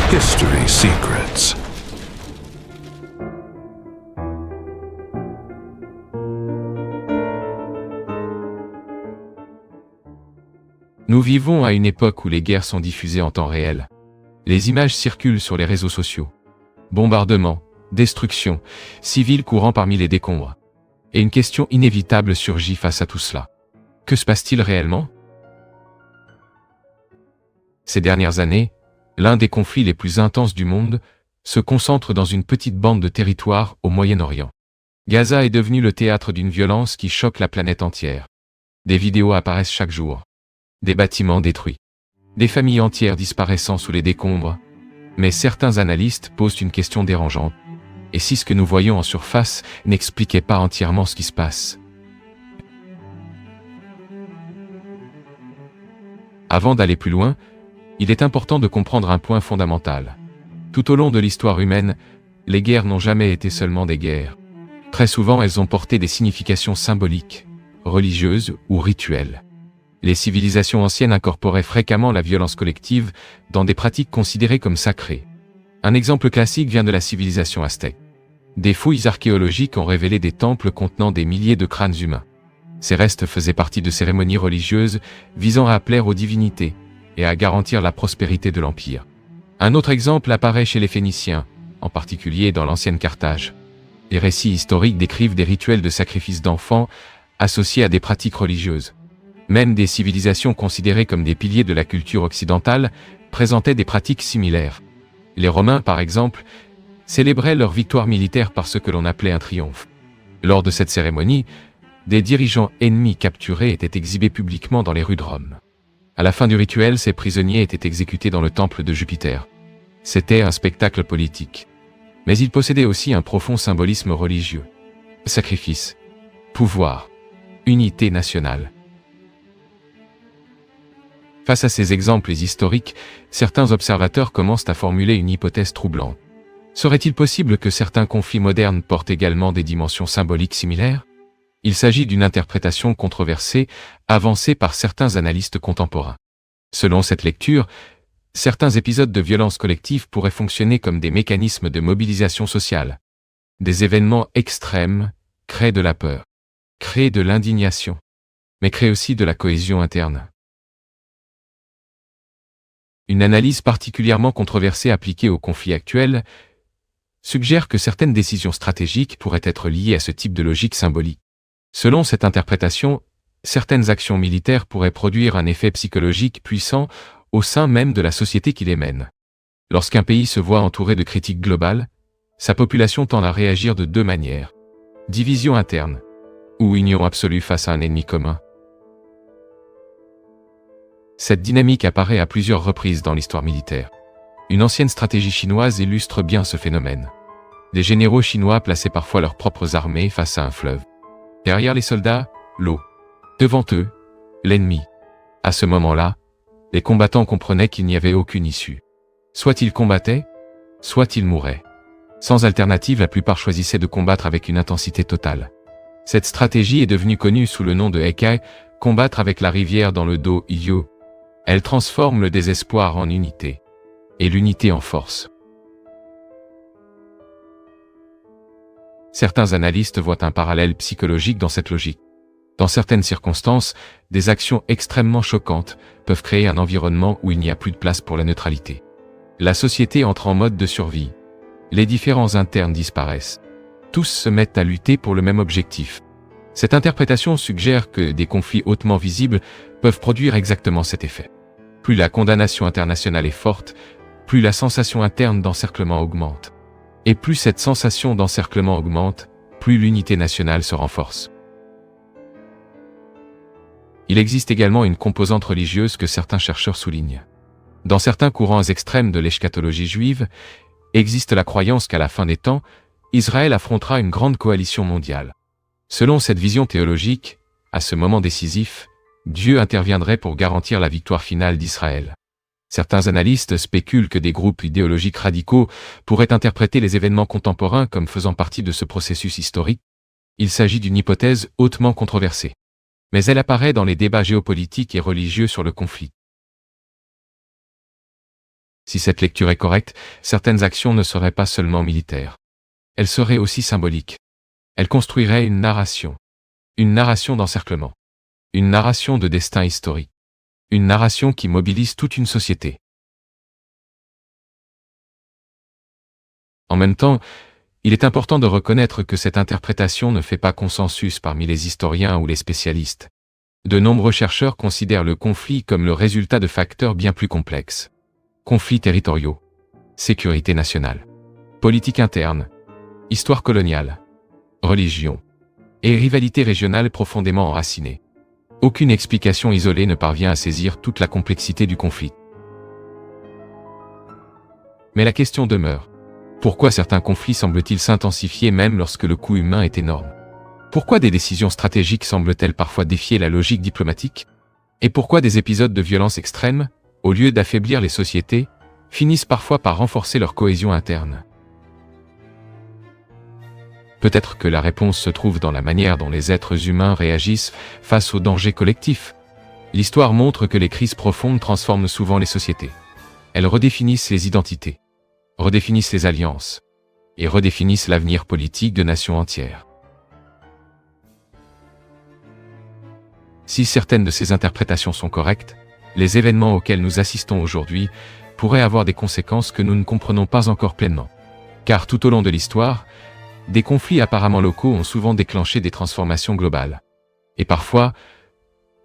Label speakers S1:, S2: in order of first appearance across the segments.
S1: History Secrets.
S2: Nous vivons à une époque où les guerres sont diffusées en temps réel. Les images circulent sur les réseaux sociaux. Bombardements, destruction, civils courant parmi les décombres. Et une question inévitable surgit face à tout cela. Que se passe-t-il réellement? Ces dernières années, l'un des conflits les plus intenses du monde se concentre dans une petite bande de territoire au Moyen-Orient. Gaza est devenu le théâtre d'une violence qui choque la planète entière. Des vidéos apparaissent chaque jour. Des bâtiments détruits. Des familles entières disparaissant sous les décombres. Mais certains analystes posent une question dérangeante. Et si ce que nous voyons en surface n'expliquait pas entièrement ce qui se passe? Avant d'aller plus loin, il est important de comprendre un point fondamental. Tout au long de l'histoire humaine, les guerres n'ont jamais été seulement des guerres. Très souvent, elles ont porté des significations symboliques, religieuses ou rituelles. Les civilisations anciennes incorporaient fréquemment la violence collective dans des pratiques considérées comme sacrées. Un exemple classique vient de la civilisation aztèque. Des fouilles archéologiques ont révélé des temples contenant des milliers de crânes humains. Ces restes faisaient partie de cérémonies religieuses visant à plaire aux divinités et à garantir la prospérité de l'Empire. Un autre exemple apparaît chez les Phéniciens, en particulier dans l'ancienne Carthage. Les récits historiques décrivent des rituels de sacrifice d'enfants associés à des pratiques religieuses. Même des civilisations considérées comme des piliers de la culture occidentale présentaient des pratiques similaires. Les Romains, par exemple, célébraient leur victoire militaire par ce que l'on appelait un triomphe. Lors de cette cérémonie, des dirigeants ennemis capturés étaient exhibés publiquement dans les rues de Rome. À la fin du rituel, ces prisonniers étaient exécutés dans le temple de Jupiter. C'était un spectacle politique. Mais il possédait aussi un profond symbolisme religieux. Sacrifice, pouvoir, unité nationale. Face à ces exemples historiques, certains observateurs commencent à formuler une hypothèse troublante. Serait-il possible que certains conflits modernes portent également des dimensions symboliques similaires? Il s'agit d'une interprétation controversée, avancée par certains analystes contemporains. Selon cette lecture, certains épisodes de violence collective pourraient fonctionner comme des mécanismes de mobilisation sociale. Des événements extrêmes créent de la peur, créent de l'indignation, mais créent aussi de la cohésion interne. Une analyse particulièrement controversée appliquée au conflit actuel suggère que certaines décisions stratégiques pourraient être liées à ce type de logique symbolique. Selon cette interprétation, certaines actions militaires pourraient produire un effet psychologique puissant au sein même de la société qui les mène. Lorsqu'un pays se voit entouré de critiques globales, sa population tend à réagir de deux manières. Division interne, ou union absolue face à un ennemi commun. Cette dynamique apparaît à plusieurs reprises dans l'histoire militaire. Une ancienne stratégie chinoise illustre bien ce phénomène. Les généraux chinois plaçaient parfois leurs propres armées face à un fleuve. Derrière les soldats, l'eau. Devant eux, l'ennemi. À ce moment-là, les combattants comprenaient qu'il n'y avait aucune issue. Soit ils combattaient, soit ils mouraient. Sans alternative, la plupart choisissaient de combattre avec une intensité totale. Cette stratégie est devenue connue sous le nom de Hekai, combattre avec la rivière dans le dos Iyo. Elle transforme le désespoir en unité, et l'unité en force. Certains analystes voient un parallèle psychologique dans cette logique. Dans certaines circonstances, des actions extrêmement choquantes peuvent créer un environnement où il n'y a plus de place pour la neutralité. La société entre en mode de survie. Les différends internes disparaissent. Tous se mettent à lutter pour le même objectif. Cette interprétation suggère que des conflits hautement visibles peuvent produire exactement cet effet. Plus la condamnation internationale est forte, plus la sensation interne d'encerclement augmente. Et plus cette sensation d'encerclement augmente, plus l'unité nationale se renforce. Il existe également une composante religieuse que certains chercheurs soulignent. Dans certains courants extrêmes de l'eschatologie juive, existe la croyance qu'à la fin des temps, Israël affrontera une grande coalition mondiale. Selon cette vision théologique, à ce moment décisif, Dieu interviendrait pour garantir la victoire finale d'Israël. Certains analystes spéculent que des groupes idéologiques radicaux pourraient interpréter les événements contemporains comme faisant partie de ce processus historique. Il s'agit d'une hypothèse hautement controversée. Mais elle apparaît dans les débats géopolitiques et religieux sur le conflit. Si cette lecture est correcte, certaines actions ne seraient pas seulement militaires. Elles seraient aussi symboliques. Elles construiraient une narration d'encerclement, une narration de destin historique, une narration qui mobilise toute une société. En même temps, il est important de reconnaître que cette interprétation ne fait pas consensus parmi les historiens ou les spécialistes. De nombreux chercheurs considèrent le conflit comme le résultat de facteurs bien plus complexes. Conflits territoriaux, sécurité nationale, politique interne, histoire coloniale, religion, et rivalité régionale profondément enracinée. Aucune explication isolée ne parvient à saisir toute la complexité du conflit. Mais la question demeure. Pourquoi certains conflits semblent-ils s'intensifier même lorsque le coût humain est énorme? Pourquoi des décisions stratégiques semblent-elles parfois défier la logique diplomatique? Et pourquoi des épisodes de violence extrême, au lieu d'affaiblir les sociétés, finissent parfois par renforcer leur cohésion interne? Peut-être que la réponse se trouve dans la manière dont les êtres humains réagissent face aux dangers collectifs. L'histoire montre que les crises profondes transforment souvent les sociétés. Elles redéfinissent les identités, redéfinissent les alliances, et redéfinissent l'avenir politique de nations entières. Si certaines de ces interprétations sont correctes, les événements auxquels nous assistons aujourd'hui pourraient avoir des conséquences que nous ne comprenons pas encore pleinement. Car tout au long de l'histoire, des conflits apparemment locaux ont souvent déclenché des transformations globales. Et parfois,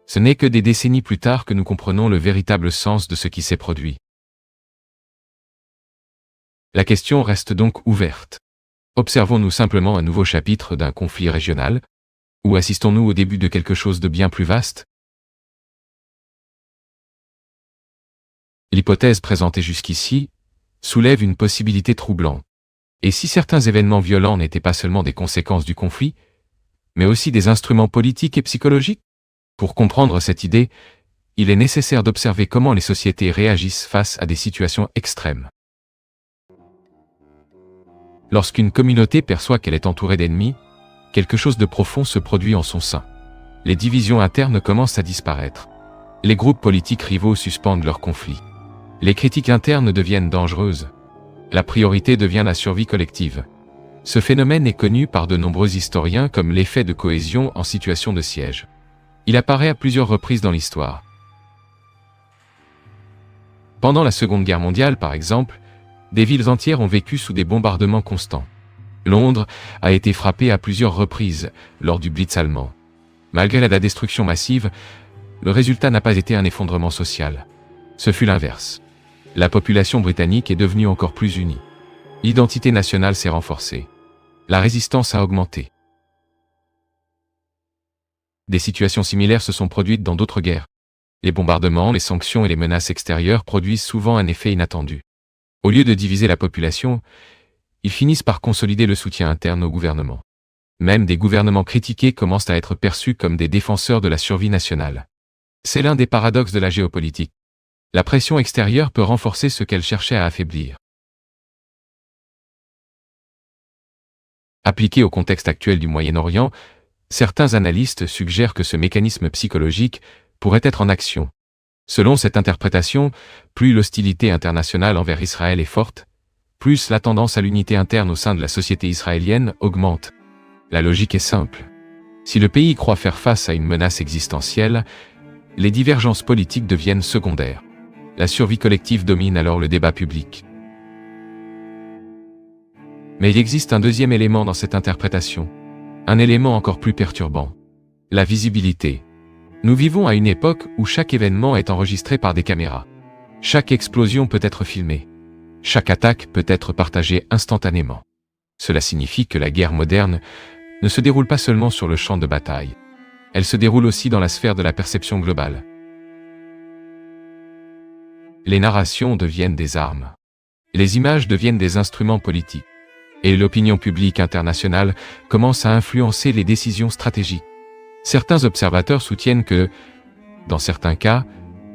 S2: ce n'est que des décennies plus tard que nous comprenons le véritable sens de ce qui s'est produit. La question reste donc ouverte. Observons-nous simplement un nouveau chapitre d'un conflit régional, ou assistons-nous au début de quelque chose de bien plus vaste? L'hypothèse présentée jusqu'ici soulève une possibilité troublante. Et si certains événements violents n'étaient pas seulement des conséquences du conflit, mais aussi des instruments politiques et psychologiques? Pour comprendre cette idée, il est nécessaire d'observer comment les sociétés réagissent face à des situations extrêmes. Lorsqu'une communauté perçoit qu'elle est entourée d'ennemis, quelque chose de profond se produit en son sein. Les divisions internes commencent à disparaître. Les groupes politiques rivaux suspendent leurs conflits. Les critiques internes deviennent dangereuses. La priorité devient la survie collective. Ce phénomène est connu par de nombreux historiens comme l'effet de cohésion en situation de siège. Il apparaît à plusieurs reprises dans l'histoire. Pendant la Seconde Guerre mondiale, par exemple, des villes entières ont vécu sous des bombardements constants. Londres a été frappée à plusieurs reprises lors du Blitz allemand. Malgré la destruction massive, le résultat n'a pas été un effondrement social. Ce fut l'inverse. La population britannique est devenue encore plus unie. L'identité nationale s'est renforcée. La résistance a augmenté. Des situations similaires se sont produites dans d'autres guerres. Les bombardements, les sanctions et les menaces extérieures produisent souvent un effet inattendu. Au lieu de diviser la population, ils finissent par consolider le soutien interne au gouvernement. Même des gouvernements critiqués commencent à être perçus comme des défenseurs de la survie nationale. C'est l'un des paradoxes de la géopolitique. La pression extérieure peut renforcer ce qu'elle cherchait à affaiblir. Appliqué au contexte actuel du Moyen-Orient, certains analystes suggèrent que ce mécanisme psychologique pourrait être en action. Selon cette interprétation, plus l'hostilité internationale envers Israël est forte, plus la tendance à l'unité interne au sein de la société israélienne augmente. La logique est simple. Si le pays croit faire face à une menace existentielle, les divergences politiques deviennent secondaires. La survie collective domine alors le débat public. Mais il existe un deuxième élément dans cette interprétation, un élément encore plus perturbant. La visibilité. Nous vivons à une époque où chaque événement est enregistré par des caméras. Chaque explosion peut être filmée. Chaque attaque peut être partagée instantanément. Cela signifie que la guerre moderne ne se déroule pas seulement sur le champ de bataille. Elle se déroule aussi dans la sphère de la perception globale. Les narrations deviennent des armes. Les images deviennent des instruments politiques. Et l'opinion publique internationale commence à influencer les décisions stratégiques. Certains observateurs soutiennent que, dans certains cas,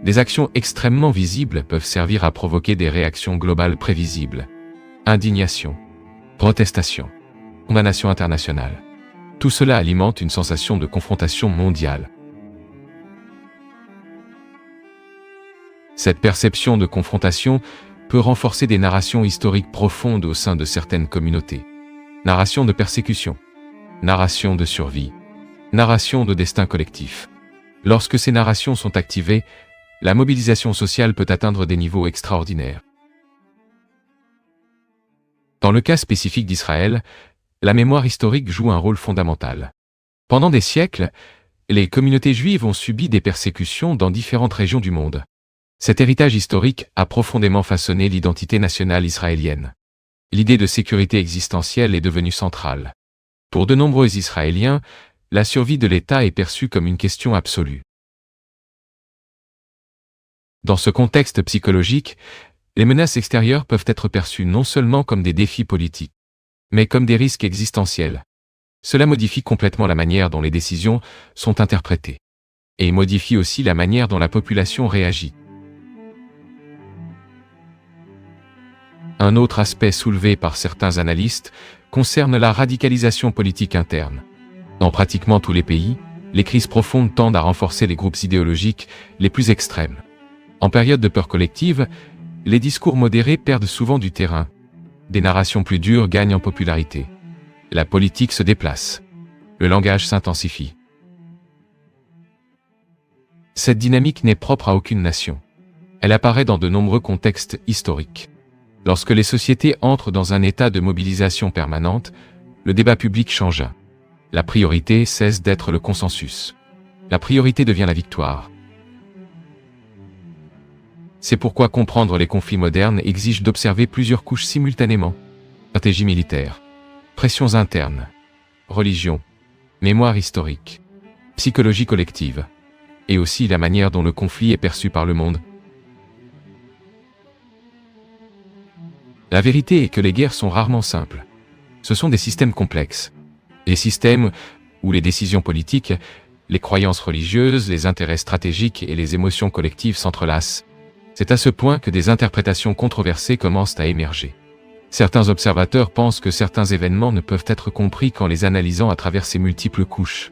S2: des actions extrêmement visibles peuvent servir à provoquer des réactions globales prévisibles. Indignation, protestation, condamnation internationale. Tout cela alimente une sensation de confrontation mondiale. Cette perception de confrontation peut renforcer des narrations historiques profondes au sein de certaines communautés. Narration de persécution, narration de survie, narration de destin collectif. Lorsque ces narrations sont activées, la mobilisation sociale peut atteindre des niveaux extraordinaires. Dans le cas spécifique d'Israël, la mémoire historique joue un rôle fondamental. Pendant des siècles, les communautés juives ont subi des persécutions dans différentes régions du monde. Cet héritage historique a profondément façonné l'identité nationale israélienne. L'idée de sécurité existentielle est devenue centrale. Pour de nombreux Israéliens, la survie de l'État est perçue comme une question absolue. Dans ce contexte psychologique, les menaces extérieures peuvent être perçues non seulement comme des défis politiques, mais comme des risques existentiels. Cela modifie complètement la manière dont les décisions sont interprétées, et modifie aussi la manière dont la population réagit. Un autre aspect soulevé par certains analystes concerne la radicalisation politique interne. Dans pratiquement tous les pays, les crises profondes tendent à renforcer les groupes idéologiques les plus extrêmes. En période de peur collective, les discours modérés perdent souvent du terrain. Des narrations plus dures gagnent en popularité. La politique se déplace. Le langage s'intensifie. Cette dynamique n'est propre à aucune nation. Elle apparaît dans de nombreux contextes historiques. Lorsque les sociétés entrent dans un état de mobilisation permanente, le débat public change. La priorité cesse d'être le consensus. La priorité devient la victoire. C'est pourquoi comprendre les conflits modernes exige d'observer plusieurs couches simultanément. Stratégie militaire, pressions internes, religion, mémoire historique, psychologie collective, et aussi la manière dont le conflit est perçu par le monde. La vérité est que les guerres sont rarement simples. Ce sont des systèmes complexes. Des systèmes où les décisions politiques, les croyances religieuses, les intérêts stratégiques et les émotions collectives s'entrelacent. C'est à ce point que des interprétations controversées commencent à émerger. Certains observateurs pensent que certains événements ne peuvent être compris qu'en les analysant à travers ces multiples couches.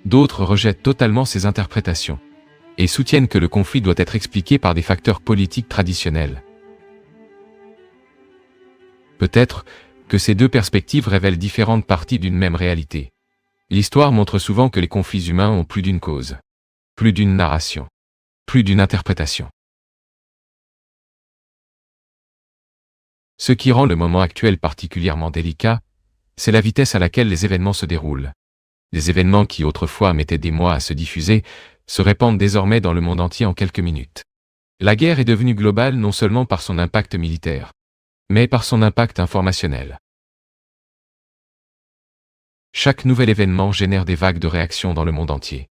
S2: D'autres rejettent totalement ces interprétations et soutiennent que le conflit doit être expliqué par des facteurs politiques traditionnels. Peut-être que ces deux perspectives révèlent différentes parties d'une même réalité. L'histoire montre souvent que les conflits humains ont plus d'une cause, plus d'une narration, plus d'une interprétation. Ce qui rend le moment actuel particulièrement délicat, c'est la vitesse à laquelle les événements se déroulent. Des événements qui autrefois mettaient des mois à se diffuser, se répandent désormais dans le monde entier en quelques minutes. La guerre est devenue globale non seulement par son impact militaire, mais par son impact informationnel. Chaque nouvel événement génère des vagues de réactions dans le monde entier.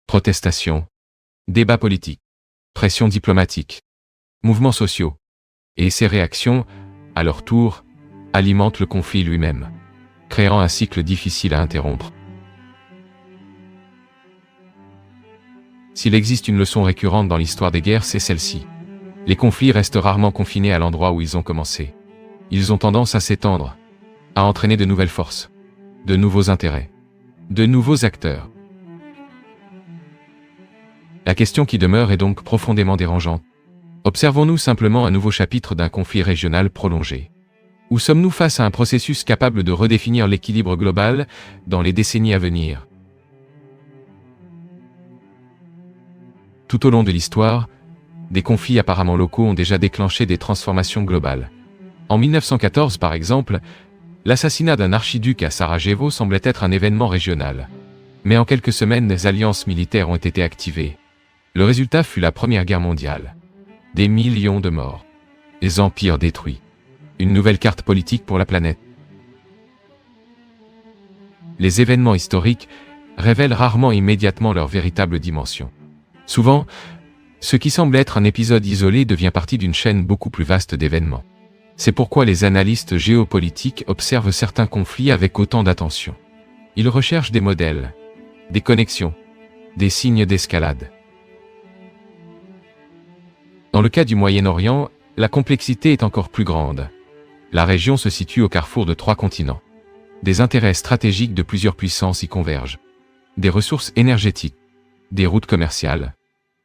S2: Protestations, débats politiques, pressions diplomatiques, mouvements sociaux. Et ces réactions, à leur tour, alimentent le conflit lui-même, créant un cycle difficile à interrompre. S'il existe une leçon récurrente dans l'histoire des guerres, c'est celle-ci. Les conflits restent rarement confinés à l'endroit où ils ont commencé. Ils ont tendance à s'étendre, à entraîner de nouvelles forces, de nouveaux intérêts, de nouveaux acteurs. La question qui demeure est donc profondément dérangeante. Observons-nous simplement un nouveau chapitre d'un conflit régional prolongé? Ou sommes-nous face à un processus capable de redéfinir l'équilibre global dans les décennies à venir? Tout au long de l'histoire, des conflits apparemment locaux ont déjà déclenché des transformations globales. En 1914 par exemple, l'assassinat d'un archiduc à Sarajevo semblait être un événement régional. Mais en quelques semaines, des alliances militaires ont été activées. Le résultat fut la Première Guerre mondiale. Des millions de morts. Des empires détruits. Une nouvelle carte politique pour la planète. Les événements historiques révèlent rarement immédiatement leur véritable dimension. Souvent, ce qui semble être un épisode isolé devient partie d'une chaîne beaucoup plus vaste d'événements. C'est pourquoi les analystes géopolitiques observent certains conflits avec autant d'attention. Ils recherchent des modèles, des connexions, des signes d'escalade. Dans le cas du Moyen-Orient, la complexité est encore plus grande. La région se situe au carrefour de 3 continents. Des intérêts stratégiques de plusieurs puissances y convergent. Des ressources énergétiques, des routes commerciales,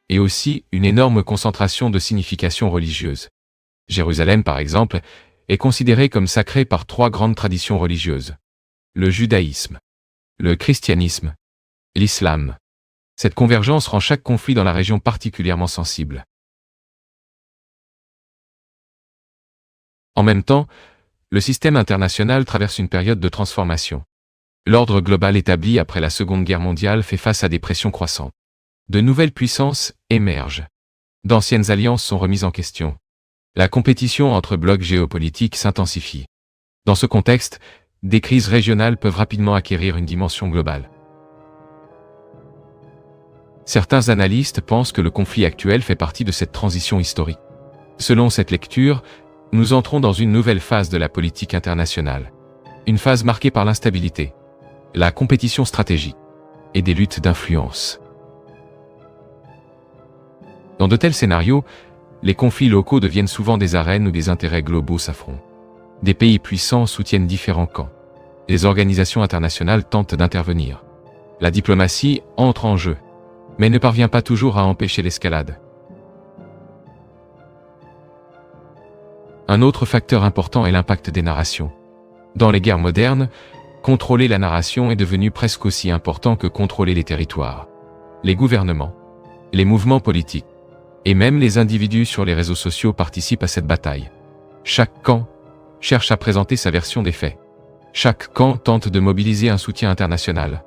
S2: et aussi une énorme concentration de significations religieuses. Jérusalem, par exemple, est considérée comme sacrée par 3 grandes traditions religieuses. Le judaïsme, le christianisme, l'islam. Cette convergence rend chaque conflit dans la région particulièrement sensible. En même temps, le système international traverse une période de transformation. L'ordre global établi après la Seconde Guerre mondiale fait face à des pressions croissantes. De nouvelles puissances émergent. D'anciennes alliances sont remises en question. La compétition entre blocs géopolitiques s'intensifie. Dans ce contexte, des crises régionales peuvent rapidement acquérir une dimension globale. Certains analystes pensent que le conflit actuel fait partie de cette transition historique. Selon cette lecture, nous entrons dans une nouvelle phase de la politique internationale. Une phase marquée par l'instabilité, la compétition stratégique et des luttes d'influence. Dans de tels scénarios, les conflits locaux deviennent souvent des arènes où des intérêts globaux s'affrontent. Des pays puissants soutiennent différents camps. Les organisations internationales tentent d'intervenir. La diplomatie entre en jeu, mais ne parvient pas toujours à empêcher l'escalade. Un autre facteur important est l'impact des narrations. Dans les guerres modernes, contrôler la narration est devenu presque aussi important que contrôler les territoires. Les gouvernements, les mouvements politiques, et même les individus sur les réseaux sociaux participent à cette bataille. Chaque camp cherche à présenter sa version des faits. Chaque camp tente de mobiliser un soutien international.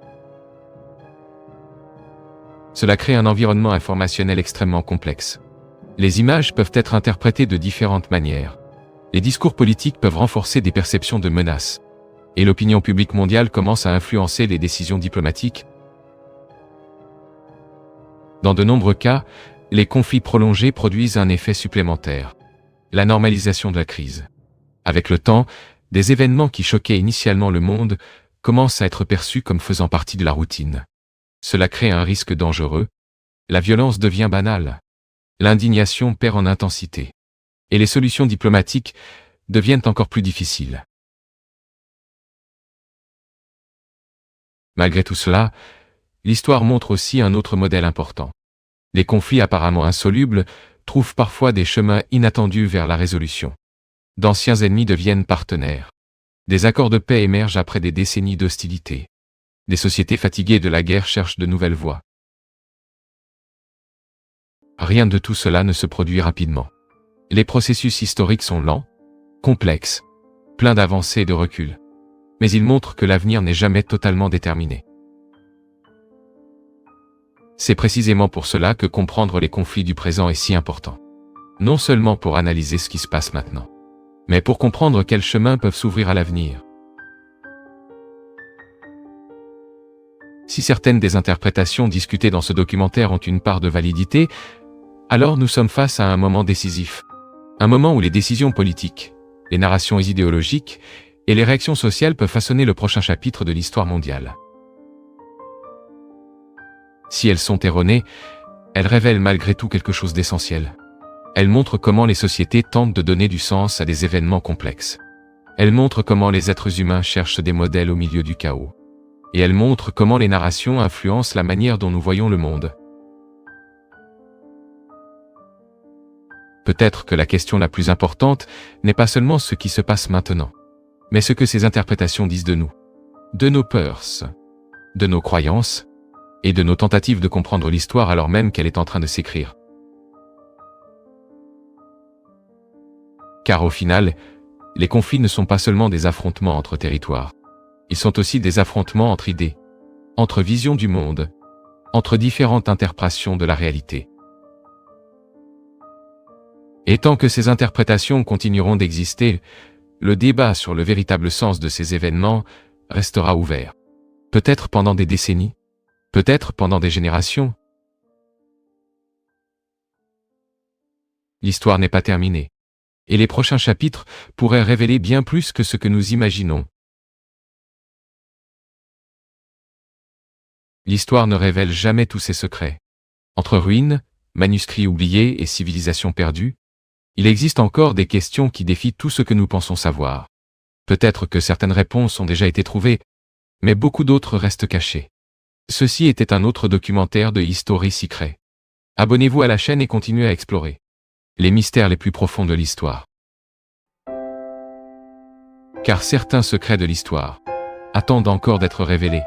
S2: Cela crée un environnement informationnel extrêmement complexe. Les images peuvent être interprétées de différentes manières. Les discours politiques peuvent renforcer des perceptions de menaces. Et l'opinion publique mondiale commence à influencer les décisions diplomatiques. Dans de nombreux cas, les conflits prolongés produisent un effet supplémentaire. La normalisation de la crise. Avec le temps, des événements qui choquaient initialement le monde commencent à être perçus comme faisant partie de la routine. Cela crée un risque dangereux. La violence devient banale. L'indignation perd en intensité. Et les solutions diplomatiques deviennent encore plus difficiles. Malgré tout cela, l'histoire montre aussi un autre modèle important. Les conflits apparemment insolubles trouvent parfois des chemins inattendus vers la résolution. D'anciens ennemis deviennent partenaires. Des accords de paix émergent après des décennies d'hostilité. Des sociétés fatiguées de la guerre cherchent de nouvelles voies. Rien de tout cela ne se produit rapidement. Les processus historiques sont lents, complexes, pleins d'avancées et de recul. Mais ils montrent que l'avenir n'est jamais totalement déterminé. C'est précisément pour cela que comprendre les conflits du présent est si important. Non seulement pour analyser ce qui se passe maintenant, mais pour comprendre quels chemins peuvent s'ouvrir à l'avenir. Si certaines des interprétations discutées dans ce documentaire ont une part de validité, alors nous sommes face à un moment décisif. Un moment où les décisions politiques, les narrations idéologiques et les réactions sociales peuvent façonner le prochain chapitre de l'histoire mondiale. Si elles sont erronées, elles révèlent malgré tout quelque chose d'essentiel. Elles montrent comment les sociétés tentent de donner du sens à des événements complexes. Elles montrent comment les êtres humains cherchent des modèles au milieu du chaos. Et elles montrent comment les narrations influencent la manière dont nous voyons le monde. Peut-être que la question la plus importante n'est pas seulement ce qui se passe maintenant, mais ce que ces interprétations disent de nous, de nos peurs, de nos croyances, et de nos tentatives de comprendre l'histoire alors même qu'elle est en train de s'écrire. Car au final, les conflits ne sont pas seulement des affrontements entre territoires. Ils sont aussi des affrontements entre idées, entre visions du monde, entre différentes interprétations de la réalité. Et tant que ces interprétations continueront d'exister, le débat sur le véritable sens de ces événements restera ouvert. Peut-être pendant des décennies, peut-être pendant des générations. L'histoire n'est pas terminée. Et les prochains chapitres pourraient révéler bien plus que ce que nous imaginons. L'histoire ne révèle jamais tous ses secrets. Entre ruines, manuscrits oubliés et civilisations perdues, il existe encore des questions qui défient tout ce que nous pensons savoir. Peut-être que certaines réponses ont déjà été trouvées, mais beaucoup d'autres restent cachées. Ceci était un autre documentaire de History Secret. Abonnez-vous à la chaîne et continuez à explorer les mystères les plus profonds de l'histoire. car certains secrets de l'histoire attendent encore d'être révélés.